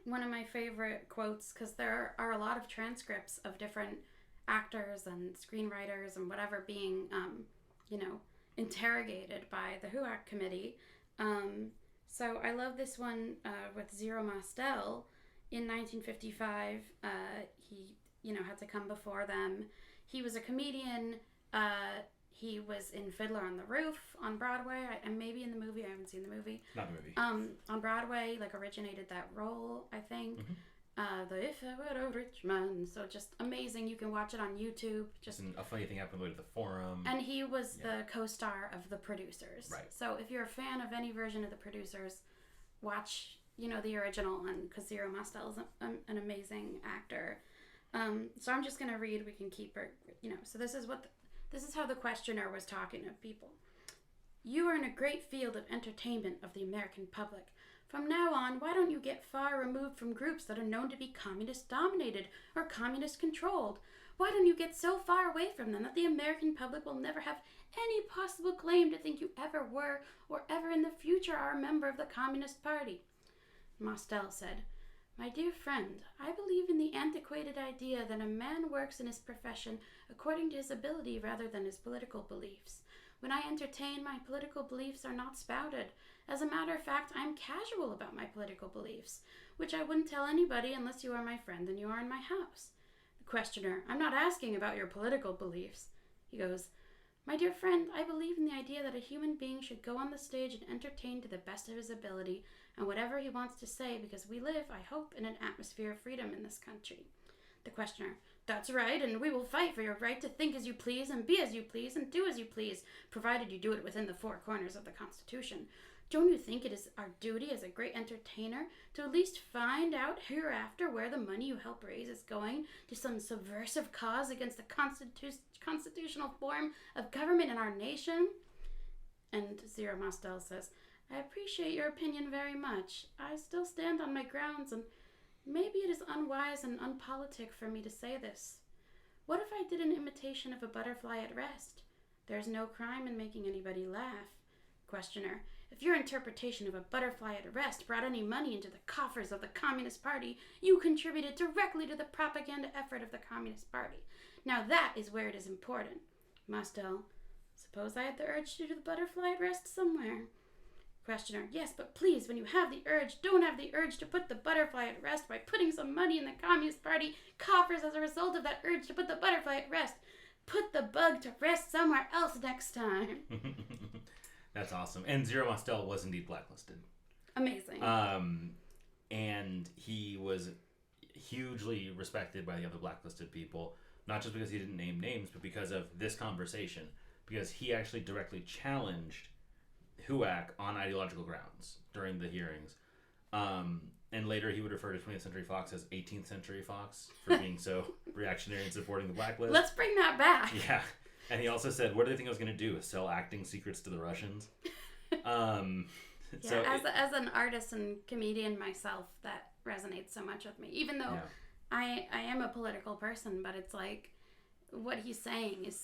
One of my favorite quotes, because there are a lot of transcripts of different actors and screenwriters and whatever being, interrogated by the HUAC committee. So I love this one with Zero Mostel. In 1955, he, had to come before them. He was a comedian. He was in Fiddler on the Roof on Broadway, and maybe in the movie. I haven't seen the movie. Not the movie. On Broadway, originated that role, I think. Mm-hmm. The If I Were a Rich Man. So just amazing. You can watch it on YouTube. Just a funny thing happened with the Forum. And he was the co-star of The Producers. Right. So if you're a fan of any version of The Producers, watch, the original one, because Zero Mostel is an amazing actor. So I'm just going to read. We can keep her, So this is how the questioner was talking to people. You are in a great field of entertainment of the American public. From now on, why don't you get far removed from groups that are known to be communist-dominated or communist-controlled? Why don't you get so far away from them that the American public will never have any possible claim to think you ever were or ever in the future are a member of the Communist Party? Mostel said, My dear friend, I believe in the antiquated idea that a man works in his profession according to his ability rather than his political beliefs. When I entertain, my political beliefs are not spouted. As a matter of fact, I'm casual about my political beliefs, which I wouldn't tell anybody unless you are my friend and you are in my house. The questioner, I'm not asking about your political beliefs. He goes, My dear friend, I believe in the idea that a human being should go on the stage and entertain to the best of his ability and whatever he wants to say, because we live, I hope, in an atmosphere of freedom in this country. The questioner: That's right, and we will fight for your right to think as you please and be as you please and do as you please, provided you do it within the four corners of the Constitution. Don't you think it is our duty as a great entertainer to at least find out hereafter where the money you help raise is going to some subversive cause against the constitutional form of government in our nation? And Zero Mostel says, I appreciate your opinion very much. I still stand on my grounds, and maybe it is unwise and unpolitic for me to say this. What if I did an imitation of a butterfly at rest? There's no crime in making anybody laugh. Questioner: If your interpretation of a butterfly at rest brought any money into the coffers of the Communist Party, you contributed directly to the propaganda effort of the Communist Party. Now that is where it is important. Mostel: Suppose I had the urge to do the butterfly at rest somewhere. Questioner: Yes, but please, when you have the urge, don't have the urge to put the butterfly at rest by putting some money in the Communist Party coffers as a result of that urge to put the butterfly at rest. Put the bug to rest somewhere else next time. That's awesome. And Zero Mostel was indeed blacklisted. Amazing. And he was hugely respected by the other blacklisted people, not just because he didn't name names, but because of this conversation. Because he actually directly challenged HUAC on ideological grounds during the hearings. And later he would refer to 20th Century Fox as 18th Century Fox for being so reactionary and supporting the blacklist. Let's bring that back. Yeah. And he also said, what do they think I was going to do? Sell acting secrets to the Russians? As an artist and comedian myself, that resonates so much with me. Even though I am a political person, but it's like what he's saying has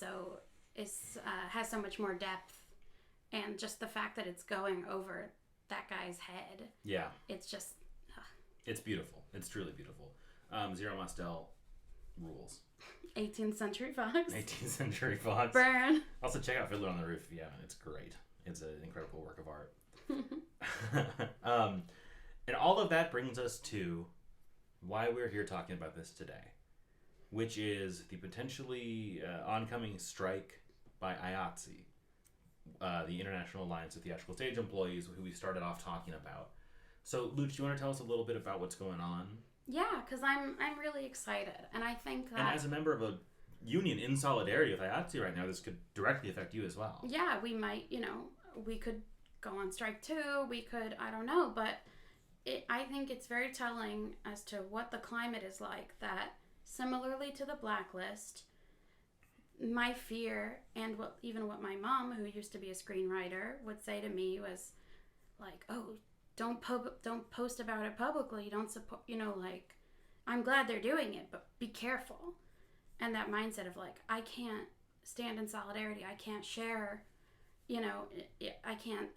so much more depth, and just the fact that it's going over that guy's head. Yeah. It's just. It's beautiful. It's truly beautiful. Zero Mostel rules. 18th Century Fox. 18th Century Fox. Burn. Also, check out Fiddler on the Roof. Yeah, it's great. It's an incredible work of art. And all of that brings us to why we're here talking about this today, which is the potentially oncoming strike by IATSE, the International Alliance of Theatrical Stage Employees, who we started off talking about. So, Luch, do you want to tell us a little bit about what's going on? Yeah, because I'm really excited, and I think that... And as a member of a union in solidarity with IATSE right now, this could directly affect you as well. Yeah, we might, we could go on strike too, we could, I don't know, but I think it's very telling as to what the climate is like, that similarly to the blacklist, my fear, and what my mom, who used to be a screenwriter, would say to me was like, oh, don't post about it publicly. Don't support, I'm glad they're doing it, but be careful. And that mindset of I can't stand in solidarity. I can't share, I can't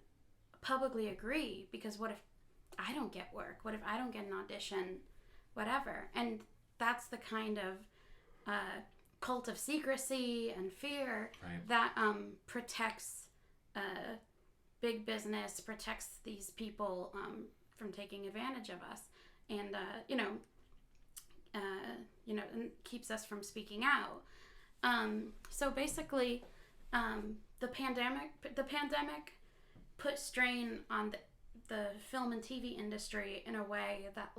publicly agree, because what if I don't get work? What if I don't get an audition? Whatever. And that's the kind of cult of secrecy and fear that protects big business, protects these people from taking advantage of us, and and keeps us from speaking out. So basically, the pandemic put strain on the film and TV industry in a way that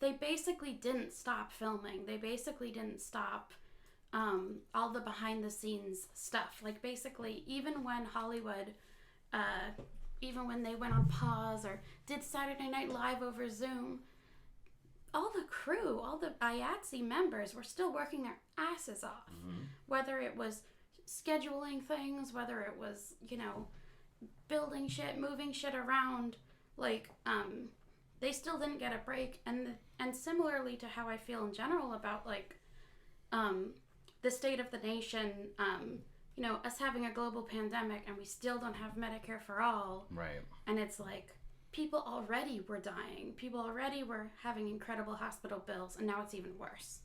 they basically didn't stop filming. They basically didn't stop all the behind the scenes stuff. Basically, even when Hollywood, even when they went on pause or did Saturday Night Live over Zoom, all the crew, all the IATSE members were still working their asses off. Mm-hmm. Whether it was scheduling things, whether it was, building shit, moving shit around, they still didn't get a break. And similarly to how I feel in general about the state of the nation, us having a global pandemic and we still don't have Medicare for all. Right. And it's people already were dying. People already were having incredible hospital bills, and now it's even worse.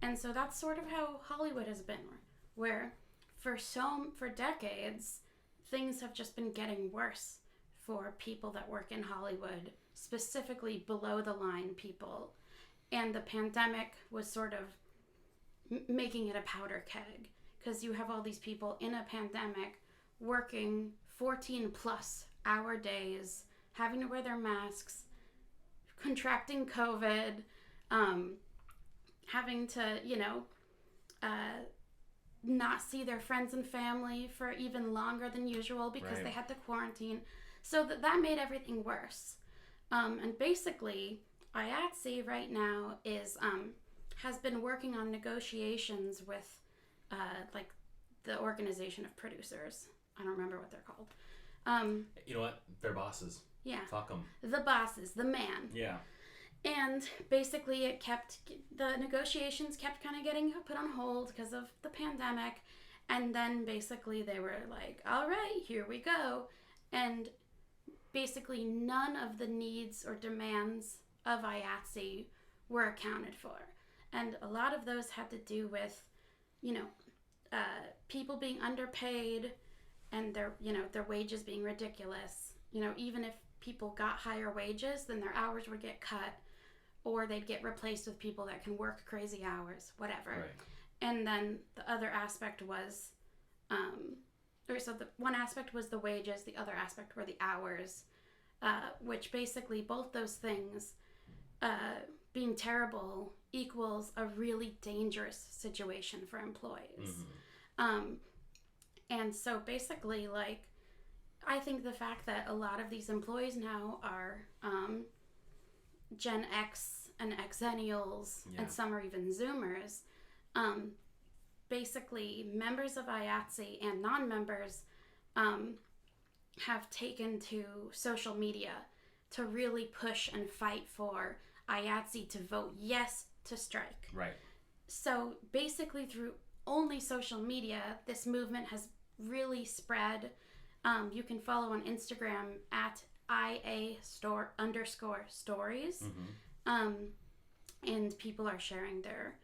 And so that's sort of how Hollywood has been, where for decades, things have just been getting worse for people that work in Hollywood, specifically below the line people. And the pandemic was sort of making it a powder keg, because you have all these people in a pandemic working 14 plus hour days, having to wear their masks, contracting COVID, having to, not see their friends and family for even longer than usual because Right. they had to quarantine. So that made everything worse. And basically, IATSE right now has been working on negotiations with the Organization of Producers. I don't remember what they're called. You know what? They're bosses. Yeah. Fuck them. The bosses, the man. Yeah. And basically the negotiations kept kind of getting put on hold because of the pandemic. And then basically they were like, all right, here we go. And basically none of the needs or demands of IATSE were accounted for. And a lot of those had to do with, people being underpaid and their wages being ridiculous. Even if people got higher wages, then their hours would get cut, or they'd get replaced with people that can work crazy hours, whatever. Right. And then the other aspect was, the one aspect was the wages, the other aspect were the hours, which basically both those things being terrible equals a really dangerous situation for employees. Mm-hmm. And so basically, I think the fact that a lot of these employees now are Gen X and Xennials, Yeah. and some are even Zoomers, basically members of IATSE and non-members have taken to social media to really push and fight for IATSE to vote yes to strike. Right. So basically through only social media, this movement has really spread. You can follow on Instagram at IA_stories. Mm-hmm. And people are sharing their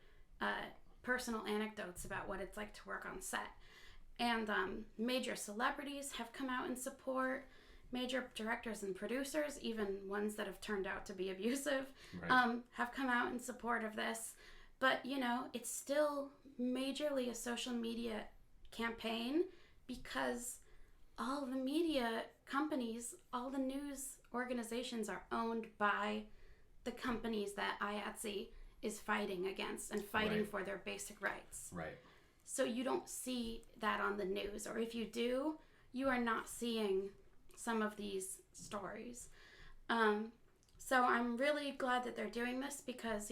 personal anecdotes about what it's like to work on set. And major celebrities have come out in support. Major directors and producers, even ones that have turned out to be abusive, Right. have come out in support of this. But, it's still majorly a social media campaign because all the media companies, all the news organizations are owned by the companies that IATSE is fighting against and fighting Right. for their basic rights. Right. So you don't see that on the news, or if you do, you are not seeing some of these stories. So I'm really glad that they're doing this because,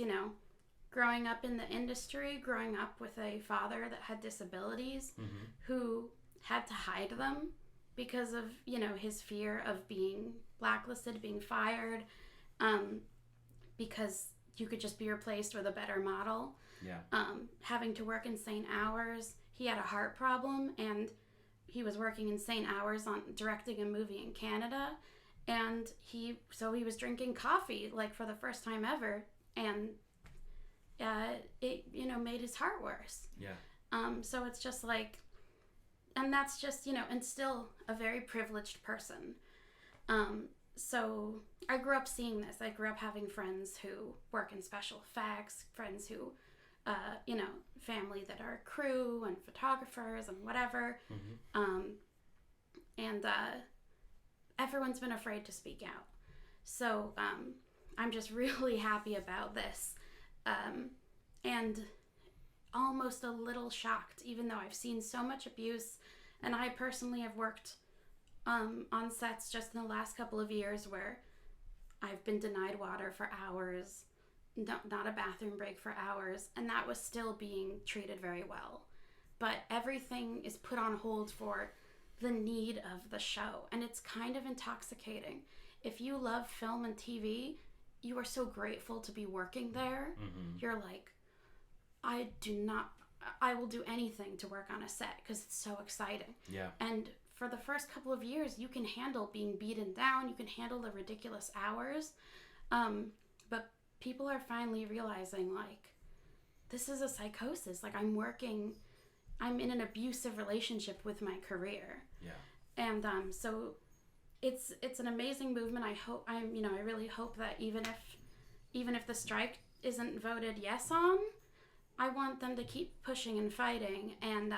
growing up in the industry, growing up with a father that had disabilities, Mm-hmm. who had to hide them because of, his fear of being blacklisted, being fired, because you could just be replaced with a better model. Yeah. Having to work insane hours. He had a heart problem and he was working insane hours on directing a movie in Canada, and he was drinking coffee for the first time ever, and it made his heart worse. Yeah. So it's just and that's just and still a very privileged person. So I grew up seeing this. I grew up having friends who work in special effects, friends who family that are crew and photographers and whatever. Mm-hmm. And everyone's been afraid to speak out. So I'm just really happy about this. And almost a little shocked, even though I've seen so much abuse. And I personally have worked on sets just in the last couple of years where I've been denied water for hours, not a bathroom break for hours, and that was still being treated very well. But everything is put on hold for the need of the show, and it's kind of intoxicating. If you love film and TV, you are so grateful to be working there. Mm-hmm. You're like, I will do anything to work on a set because it's so exciting. Yeah. And for the first couple of years, you can handle being beaten down, you can handle the ridiculous hours, but people are finally realizing this is a psychosis. I'm in an abusive relationship with my career. Yeah. And so it's an amazing movement. I really hope that even if the strike isn't voted yes on, I want them to keep pushing and fighting. And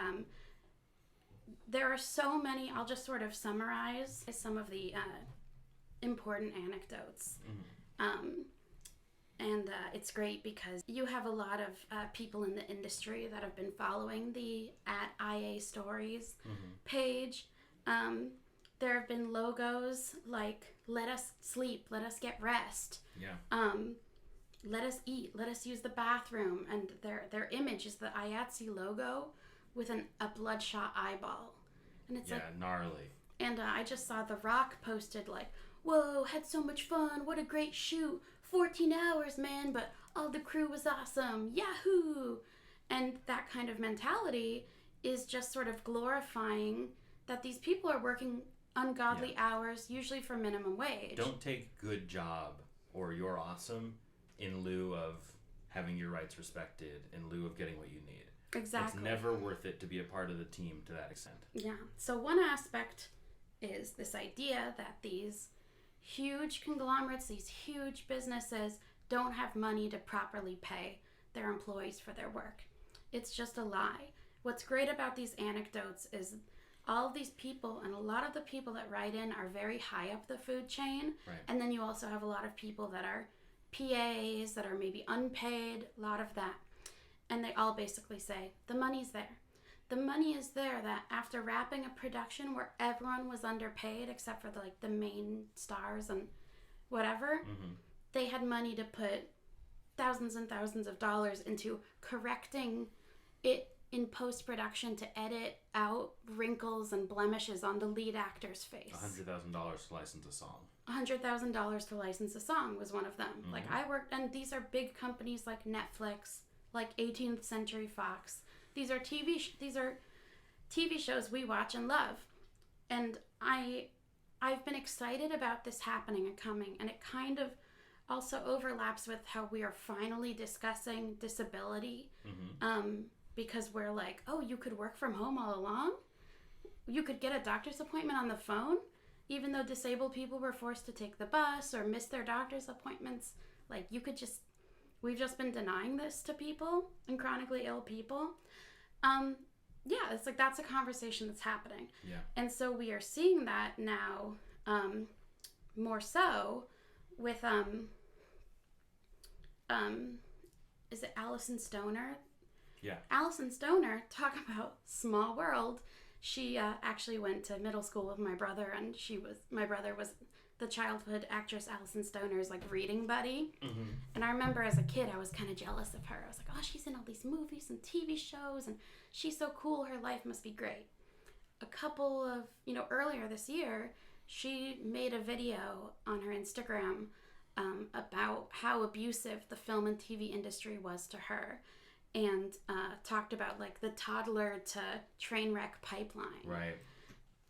there are so many. I'll just sort of summarize some of the important anecdotes. Mm-hmm. And it's great because you have a lot of people in the industry that have been following the @IA Stories page. There have been logos like "Let us sleep, let us get rest." Yeah. Let us eat, let us use the bathroom, and their image is the IATSE logo with a bloodshot eyeball, and it's like gnarly. And I just saw The Rock posted like, "Whoa, had so much fun! What a great shoot! 14 hours, man! But all the crew was awesome! Yahoo!" And that kind of mentality is just sort of glorifying that these people are working ungodly hours, usually for minimum wage. Don't take good job or you're awesome in lieu of having your rights respected, in lieu of getting what you need. Exactly. It's never worth it to be a part of the team to that extent. Yeah. So one aspect is this idea that these huge conglomerates, these huge businesses don't have money to properly pay their employees for their work. It's just a lie. What's great about these anecdotes is all of these people, and a lot of the people that write in are very high up the food chain. Right. And then you also have a lot of people that are PAs, that are maybe unpaid, a lot of that. And they all basically say, the money's there. The money is there that after wrapping a production where everyone was underpaid except for the main stars and whatever, they had money to put thousands and thousands of dollars into correcting it in post-production to edit out wrinkles and blemishes on the lead actor's face. $100,000 to license a song. $100,000 to license a song was one of them. Like I worked, and these are big companies like Netflix, like 18th Century Fox. These are TV shows we watch and love. And I've been excited about this happening and coming, and it kind of also overlaps with how we are finally discussing disability. Because we're like, oh, you could work from home all along? You could get a doctor's appointment on the phone? Even though disabled people were forced to take the bus or miss their doctor's appointments, we've just been denying this to people and chronically ill people. It's like that's a conversation that's happening. Yeah. And so we are seeing that now more so with is it Allison Stoner? Yeah. Allison Stoner, talk about small world. She actually went to middle school with my brother, and my brother was the childhood actress Allison Stoner's reading buddy. And I remember as a kid, I was kind of jealous of her. I was like, oh, she's in all these movies and TV shows, and she's so cool. Her life must be great. A couple of, earlier this year, she made a video on her Instagram about how abusive the film and TV industry was to her. And talked about the toddler to train wreck pipeline. Right.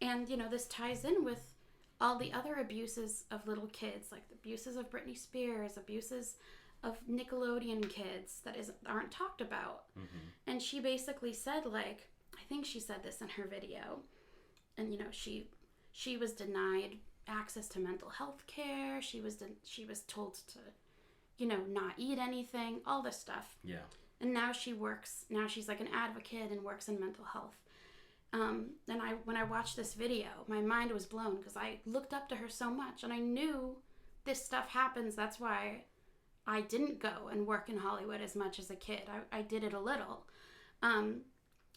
And this ties in with all the other abuses of little kids, like the abuses of Britney Spears, abuses of Nickelodeon kids that aren't talked about. And she basically said I think she said this in her video, and she was denied access to mental health care. She was told to not eat anything, all this stuff. Yeah. And now she's an advocate and works in mental health. And when I watched this video, my mind was blown because I looked up to her so much, and I knew this stuff happens. That's why I didn't go and work in Hollywood as much as a kid. I did it a little. And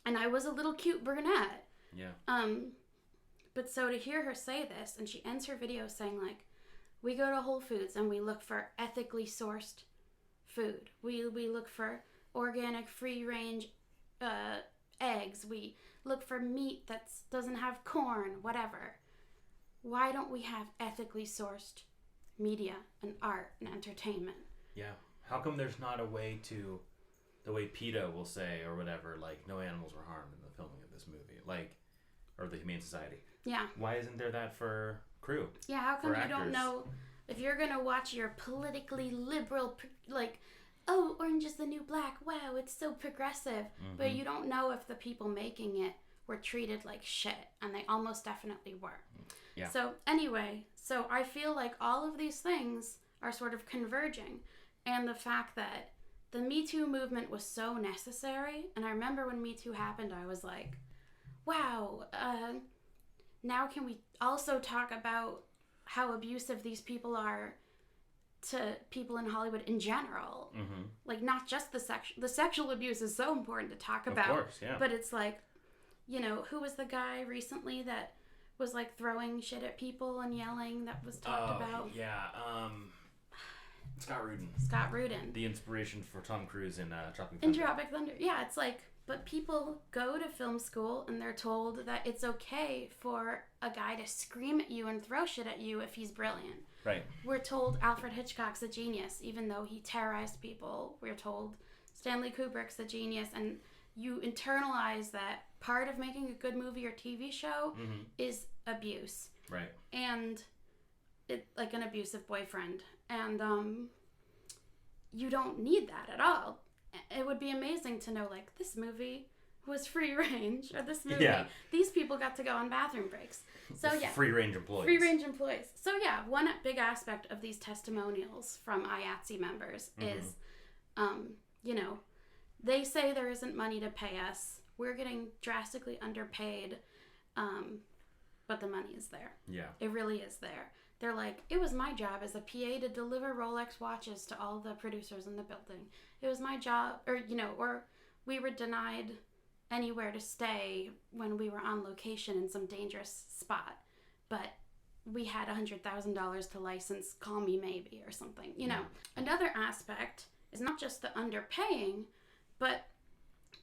I was a little cute brunette. Yeah. But so to hear her say this, and she ends her video saying we go to Whole Foods and we look for ethically sourced food. We look for organic, free-range eggs. We look for meat that doesn't have corn, whatever. Why don't we have ethically sourced media and art and entertainment? Yeah. How come there's not a way to, the way PETA will say or whatever, no animals were harmed in the filming of this movie, or the Humane Society? Yeah. Why isn't there that for crew? Yeah, how come you actors? don't know if you're going to watch your politically liberal, oh, Orange is the New Black, wow, it's so progressive. But you don't know if the people making it were treated like shit, and they almost definitely were. Yeah. So anyway, I feel like all of these things are sort of converging, and the fact that the Me Too movement was so necessary, and I remember when Me Too happened, I was like, wow, now can we also talk about how abusive these people are to people in Hollywood in general. Like, not just the sexual abuse is so important to talk about. Of course, yeah. But it's like, you know, who was the guy recently that was like throwing shit at people and yelling that was talked about? Yeah, Scott Rudin. Scott Rudin. The inspiration for Tom Cruise in Tropic Thunder. In Tropic Thunder. Yeah, it's like, but people go to film school and they're told that it's okay for a guy to scream at you and throw shit at you if he's brilliant. Right. We're told Alfred Hitchcock's a genius, even though he terrorized people. We're told Stanley Kubrick's a genius, and you internalize that part of making a good movie or TV show is abuse. Right. And it, like an abusive boyfriend. And you don't need that at all. It would be amazing to know, like, this movie was free range, or this movie, these people got to go on bathroom breaks. So, yeah. Free range employees. Free range employees. So, yeah, one big aspect of these testimonials from IATSE members is, you know, they say there isn't money to pay us. We're getting drastically underpaid, but the money is there. Yeah. It really is there. They're like, it was my job as a PA to deliver Rolex watches to all the producers in the building. It was my job, or, you know, or we were denied anywhere to stay when we were on location in some dangerous spot. But we had $100,000 to license Call Me Maybe or something, you know. Another aspect is not just the underpaying, but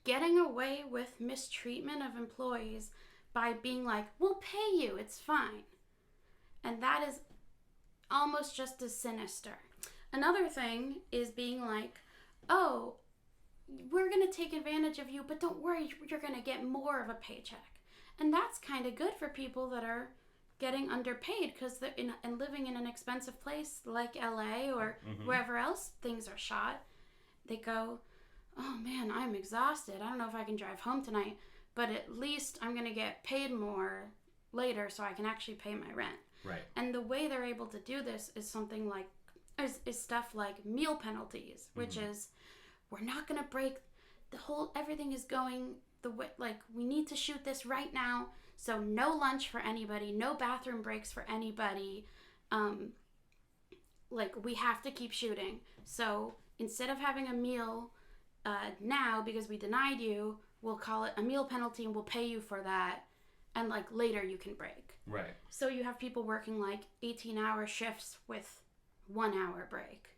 getting away with mistreatment of employees by being like, we'll pay you, it's fine. And that is almost just as sinister. Another thing is being like, oh, we're going to take advantage of you, but don't worry, you're going to get more of a paycheck. And that's kind of good for people that are getting underpaid because they're and living in an expensive place like LA or wherever else things are shot. They go, oh man, I'm exhausted. I don't know if I can drive home tonight, but at least I'm going to get paid more later so I can actually pay my rent. Right. And the way they're able to do this is something like, is stuff like meal penalties, which is, we're not going to break the whole, everything is going the way, like, we need to shoot this right now, so no lunch for anybody, no bathroom breaks for anybody, like, we have to keep shooting. So instead of having a meal now because we denied you, we'll call it a meal penalty and we'll pay you for that, and like later you can break. Right. So you have people working like 18-hour shifts with 1 hour break.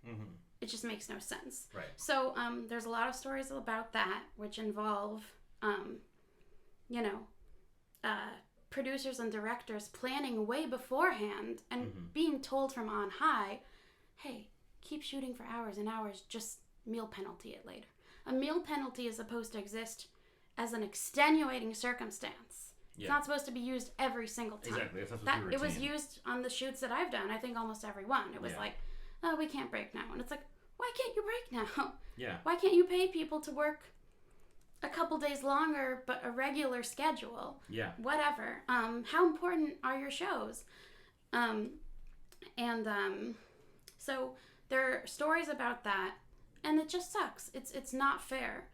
It just makes no sense. Right. So there's a lot of stories about that, which involve, you know, producers and directors planning way beforehand and being told from on high, hey, keep shooting for hours and hours, just meal penalty it later. A meal penalty is supposed to exist as an extenuating circumstance. It's not supposed to be used every single time. Exactly. It's not supposed to be routine. It was used on the shoots that I've done, I think almost every one. It was like, oh, we can't break now. And it's like, why can't you break now? Yeah. Why can't you pay people to work a couple days longer, but a regular schedule? Yeah. Whatever. How important are your shows? So there are stories about that, and it just sucks. It's not fair.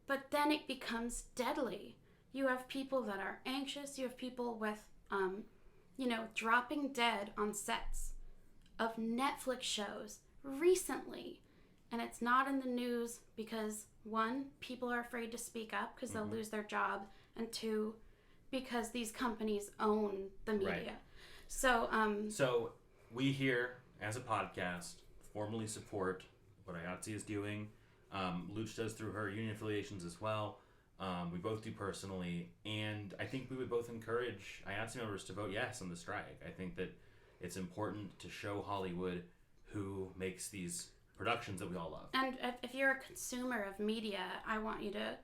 But then it becomes deadly. You have people that are anxious. You have people with, you know, dropping dead on sets of Netflix shows recently. And it's not in the news because, one, people are afraid to speak up because they'll lose their job. And two, because these companies own the media. Right. So, so we here, as a podcast, formally support what IATSE is doing. Luch does through her union affiliations as well. We both do personally, and I think we would both encourage IATSE members to vote yes on the strike. I think that it's important to show Hollywood who makes these productions that we all love. And if you're a consumer of media, I want you to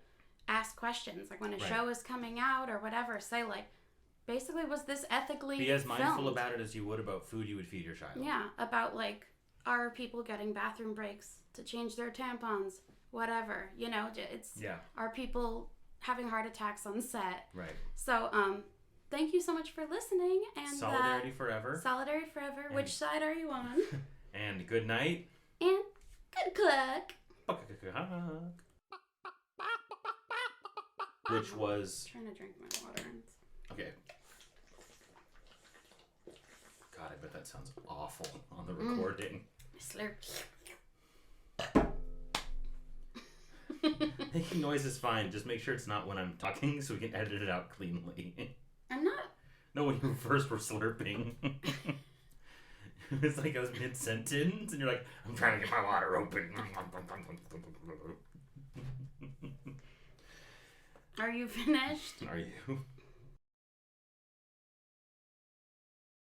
ask questions. Like when a show is coming out or whatever, say like, basically, was this ethically Be as mindful filmed? About it as you would about food you would feed your child. Yeah, about like, are people getting bathroom breaks to change their tampons? Whatever, you know, are people having heart attacks on set? Right. So, thank you so much for listening. And Solidarity forever. Solidarity forever. And which side are you on? And good night. And good luck. Which was... I'm trying to drink my water. Okay. God, I bet that sounds awful on the recording. Slurp. Making noise is fine. Just make sure it's not when I'm talking so we can edit it out cleanly. I'm not. No, when you first were slurping. It's like I was mid-sentence and you're like, I'm trying to get my water open. Are you finished? Are you?